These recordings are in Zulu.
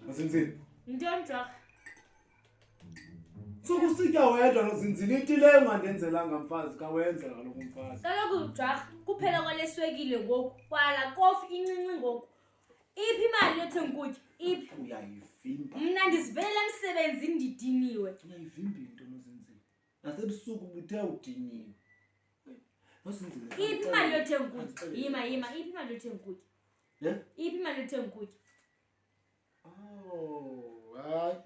Nozinzile. Intoni Jwagga? Sokusitya wedwa Nozinzile into leyo ungandenzelanga mfazi kawenza kaloku mfazi. Kaloku Jwagga kuphela kwaleswekile ngoku kwala kofu incinci ngoku. Iphi imali yothenga ukutya? Iphi? Uyayivimba. Mna ndizivelela emsebenzini ndidiniwe. Uyayivimba into Nozinzile. Nasebusuku ubuthe udiniwe. Nozinzile. Iphi imali yothenga ukutya? Yima iphi imali yothenga ukutya? Yeah? Iphi imali yothenga ukutya? Oh, hayi.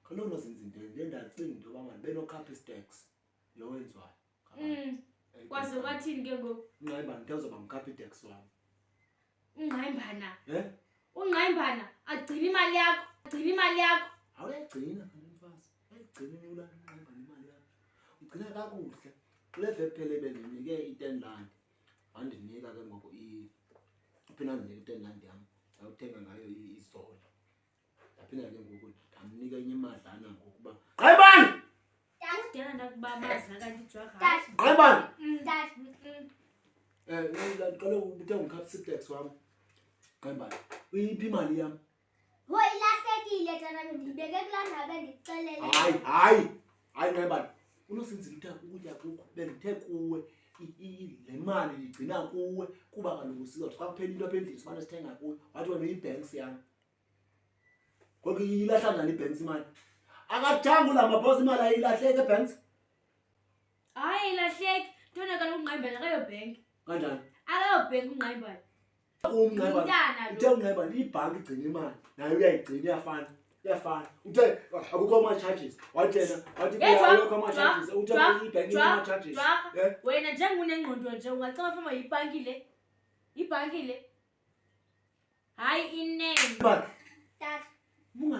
Kaloku Nozinzile ndendacinga into yoba manje beno-Capstex lo wenziwayo. Kwaze kwathini ke ngoku? Ungqayimbana ndozoba ngu-Capstex wami. Ungqayimbana? Ungqayimbana agcina imali yakho. Agcina imali yakho. Awuyayigcina kanti mfazi. Ayigcina lula ungqayimbana imali yakho. Ugcina kakuhle. Kule veki phela bendinike i-R10. Wandinika ke ngoku uphinda ndinika i-R10 yami. Awuthenga ngayo isola. Yaphinda ke ngoku amnika enye imadlana ngokuba Gqayimbana! Kudala ndakubabaza kanti Jwagga. Gqayimbana! Dad. Kaloku ubuthe ngu-Capstex wami. Gqayimbana. Uyiphi imali yami? Wo ilahlekile tata bendibeke kulaa ndawo bendikuxelele. Hayi Gqayimbana. Unozinzile uthe ukutya kukho bendithe kuwe le mali ligcina kuwe kuba kaloku sizothi xa kuphela into apha endlini simane sithenga kuwe wathi wena uyi-banks yami. Ngoku ilahla njani i-banks imali? Akathanga ula mabhosi imali ayilahleke e-banks? Hayi ilahleki. Ntona kaloku ungqayimbana akayobhenki. Kanjani? Akayobhenki ungqayimbana. Ungqayimbana. Uthe ungqayimbana ibhanki igcina imali nayo uyayigcina iyafana. Uthe akukho ama-charges. Wathi yena wathi akukho ama-charges. Uthe ibhanki ina-charges. Wena njengunengqondo nje ungacaba fama yibhanki le. Ibhanki le. Hayi inene. Dad.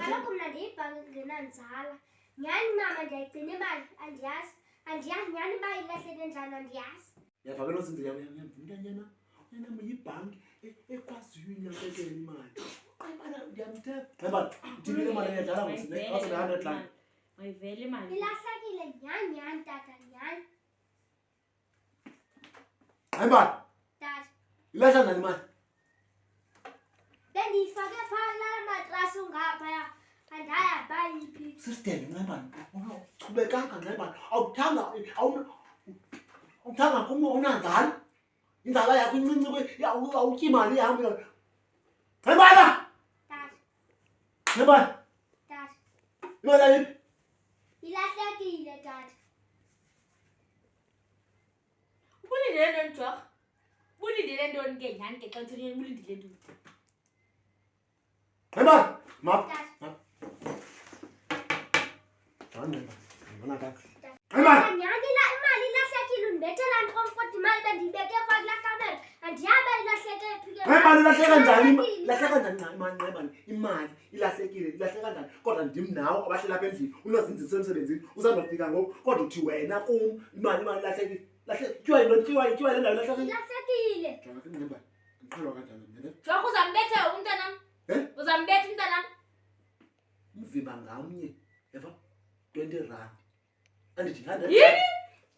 Kaloku mna ndiyibhanki ngenanzala. Nyhani mama ndiyayigcina imali andiyazi. Andiyazi nyhani uba ilahleke njani andiyazi. Yava ke Nozinzile yamntanyana unyanam yibhanki ekwaziyo uyinyakekela imali. Gqayimbana ndiyamthetha. Gqayimbana uthini imali eyadlala ngo-R100. Mayivele imali. Ilahlekile nyhani tata nyhani. Gqayimbana. Dad. Ilahla njani imali? Bendiyifake phaa kulaa matrasi ungaphaya. Andaya bayiphi. Sistele Gqayimbana. Uchubekanga Gqayimbana. Awuthanga kum unanzala. Inzala yakho incinci awutyi imali yami. Gqayimbana! Dad. Gqayimbana! Dad. Imali ayiphi? Ilahlekile dad. Ubulindele ntoni Jwagga? Ubulindele ntoni ke nyhani ke xa uthini ubulindele ntoni? Gqayimbana! Dad. Ngibona kakuhle. Gqayimbana! Nyhani imali ilahlekile undibethela ntoni kodwa imali bendiyibeke phaa kulaa kamera. Andiyabe ilahleke phi ke. Gqayimbana ilahleka njani? Ilahleka njani Gqayimbana? Imali ilahlekile ilahleka njani? Kodwa ndim nawe abahleli apha endlini unozinzile semsebenzini uzandofika ngoku kodwa uthi wena kum imali ilahlekile. Kuthiwa le ndawo ilahlekile. Ilahlekile. Gqayimbana ndiqhelwa kanjani? Jwagga uzambetha umntanam? Uzambetha umntanam? Umvimba ngamnye eva R20. Andithi 100. Yini?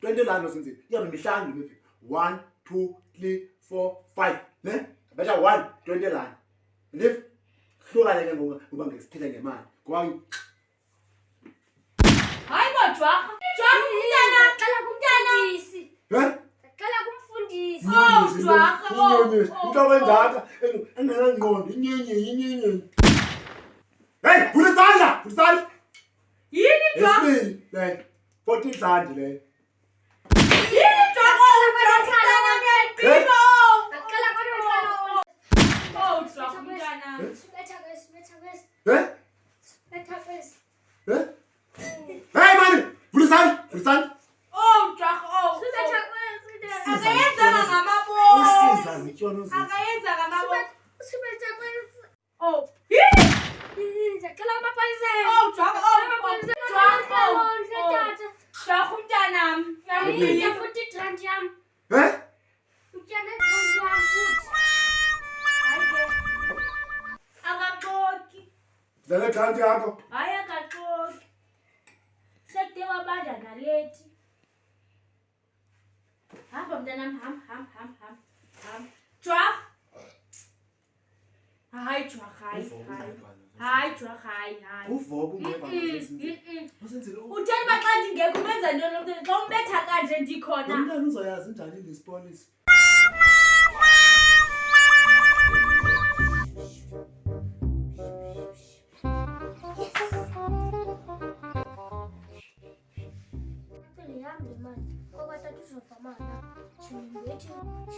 R20 Nozinzile. Iyabe mihlanu le mivimba. 1, 2, 3, 4, 5. Ne? Betha 1 R20. Ndif hlukane ke ngoba ngesithethe ngemali. Ngoba Hayi bo Jwagga. Jwagga umntana Cela kumfundisi. Cela kumfundisi. Jwagga. Into engaka engenangqondo inyenye. Hey, vula isandla. Yini Jwagga? Esibili, 40 rand le. Yini Jwagga? Qino. Cela kodwa Oh Jwagga umntana. Betha kwesi. Betha kwesi. Hey man, vula isandla. Oh Jwagga. Betha kwesi. Akayenzanga ngamabomu. Usiza ngitshona uziza. Akayenzanga ngamabomu. Betha kwesi. Oh. Yini? Cela amapayiseni. Oh Jwagga. Jwagga. Tata. Jwagga umntanam. Yini 40 rand yam. Utyana rand yam futhi. Hayi ke. Akaxoki. Dlala granti yakho. Hayi akaxoki. Sekude wabanda nalethi. Hamba mntanam, hamba. Jwagga. Hayi jwa, hayi. Uvobo ungayibhali. Hayi jwa, hayi. Uvobo ungayibhali. Usenzile Utheni uba xa ndingekho umenza ntoni lo mntwana? Xa umbetha kanje ndikhona. umntana uzoyazi njani ngespolisi. Lihambe manje kokwata tuzofa mala shimbethi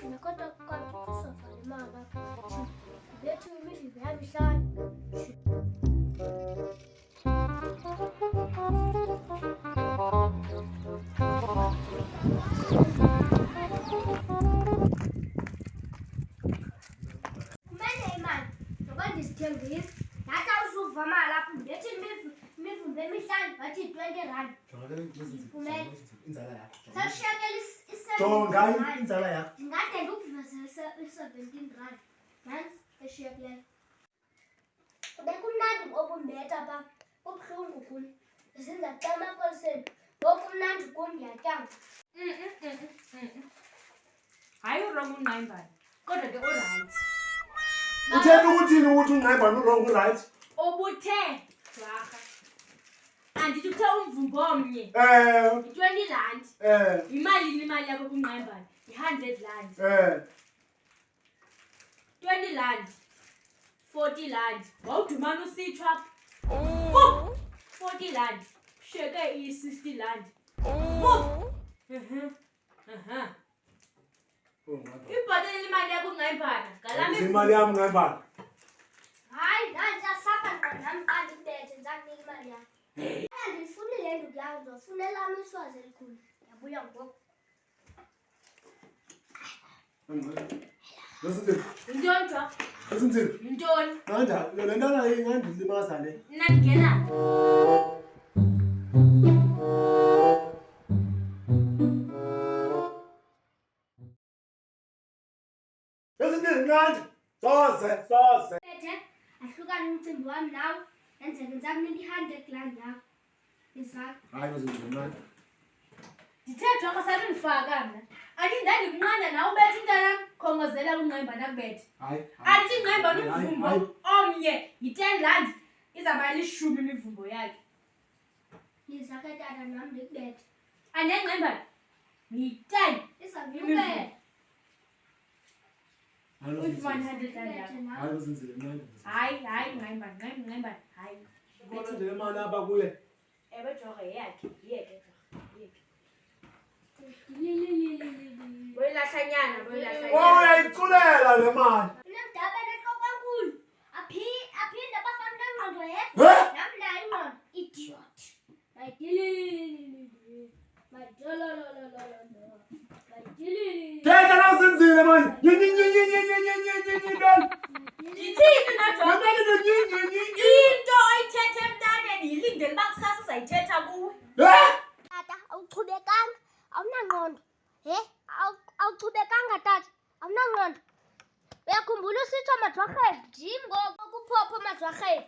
shimekota kwantu tuzofa limala shimbethi imivivi yabihlanu kumele imali ngoba ndizithengisa data uzuva mali apho ndibethi imivumbi emihlanu bathi 20 rand. Inzala yakho. Sashiyakela Jonga inzala yakho. ndingade ndikuveze i-17 rand nansi eshiyekileyo. Bekumnandi okumbetha pha kubuhlungu kuni ndisenza xa emapoliseni bokumnandi kum ndiyatyanga. Hayi urong uNgqayibana kodwa ke urayithi. Utheni ukuthini ukuthi uNgqayibana urong uright? Ubuthe jwarha. Andithi uthe umvumbo omnye. 20 rand. Imalini imali yakho kuNgqayibana? 100 rand. 20 rand. 40 rand. Wawudumana usitshwa. 40 rand. Sheke i-60 rand. Ibhatele imali yakho kuNgqayibana. Ngalami Imali yami uNgqayibana. Hayi ndandisapha ngqo nam xa ndibethe ndizakunika imali yakho. Ndifunile nduku yam ndizofunela am iswazi elikhulu ndiyabuya ngoku. Nosenzile. Yintoni jwa? Nosenzile. Yintoni? Nganda le ntana ingandilimaza le. Mna ndingena. Nosenzile nganda. Soze. Bethe ahlukane umcimbi wami nawe yenzeke ndizakunika i-100 rand yakho. Izakho. Hayi Nosenzile nganda. Ndithe jwarha salundifaka mna. Andindandikunqanda nawe ubethe intanam khongozela uNgqayibana akubethe. Hayi. Andithi uNgqayibana umvumbo omnye yi-10 rand izawuba 10 imivumbo yakhe. Yizakho tata nam ndikubethe. Anengqayibana yi-10 Izawunikubethe. uyifumana 100 rand yakho. Hayi Nosenzile nganda. Hayi Ngqayibana hayi. Kodwa nje imali apha kuye. Ewe jwarha yeyakhe yiyeke jwarha yiyeke. Boyilahlanyana. Uyayiculela le mali. Unemdaba enentlokwankulu. Aphinde abafana nengqondo nam nayo ingqondo. Idiot. Thetha Nosenzile manje. Ndithini na jwarha? Into oyithethe emntaneni yilindele uba kusasa uzayithetha kuwe. Tata awuchubekanga awunangqondo awuchubekanga tata awunangqondo. Uyakhumbula usitsho majwarheni jim ngoku kuphopho majwarheni.